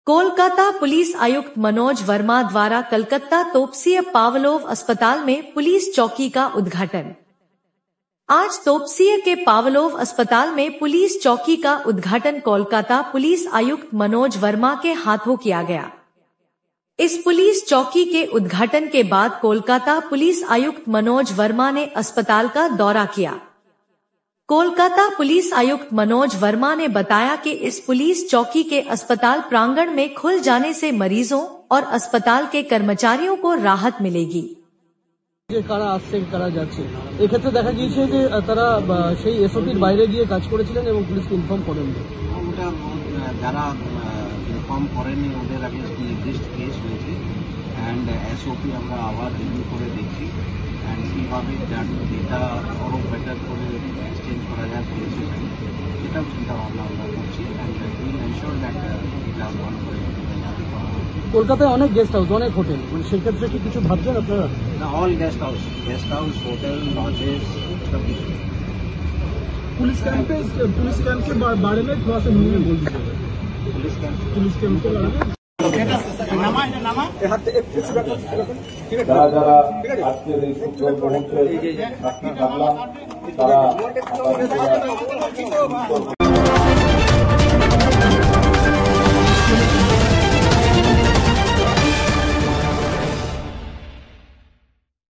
Kolkata police आयुक्त मनोज वर्मा द्वारा Calcutta तोपसीय Pavlov अस्पताल में पुलिस चौकी का उद्घाटन। आज तोपसीय के पावलोव अस्पताल में पुलिस चौकी का उद्घाटन कोलकाता पुलिस आयुक्त मनोज वर्मा के हाथों किया गया। इस पुलिस चौकी के उद्घाटन के बाद कोलकाता पुलिस आयुक्त मनोज वर्मा ने अस्पताल का दौरा किया। कोलकाता पुलिस आयुक्त मनोज वर्मा ने बताया कि इस पुलिस चौकी के अस्पताल प्रांगण में खुल जाने से मरीजों और अस्पताल के कर्मचारियों को राहत मिलेगी। কারা আসছে কারা যাচ্ছে এক্ষেত্রে দেখা গিয়েছে যে তারা সেই এসওপির বাইরে গিয়ে কাজ করেছিলেন এবং পুলিশকে ইনফর্ম করেননি। ওটা যারা ইনফর্ম করেনি ওদের अगेंस्ट লিস্ট কেস হয়েছে এন্ড এসওপি আমরা আবার রিভিউ করে দেখছি এন্ড কিভাবে ডেটা আরো বেটার করে এক্সচেঞ্জ করা যায় পুলিশের সাথে সেটাও চিন্তা ভাবনা আমরা করছি এন্ড উইল এনশিওর দ্যাট এটা বন্ধ করে কলকাতায় অনেক গেস্ট হাউস অনেক হোটেল সেক্ষেত্রে কি কিছু ভাবছেন আপনারা? অল গেস্ট হাউস হোটেল লজেস সব কিছু पुलिस कैंप के बारे में थोड़ा सा मुझे बोल दीजिए। पुलिस कैंप के बारे में যারা যারা আজকের এই সুন্দর মুহূর্তে থাকলাম তারা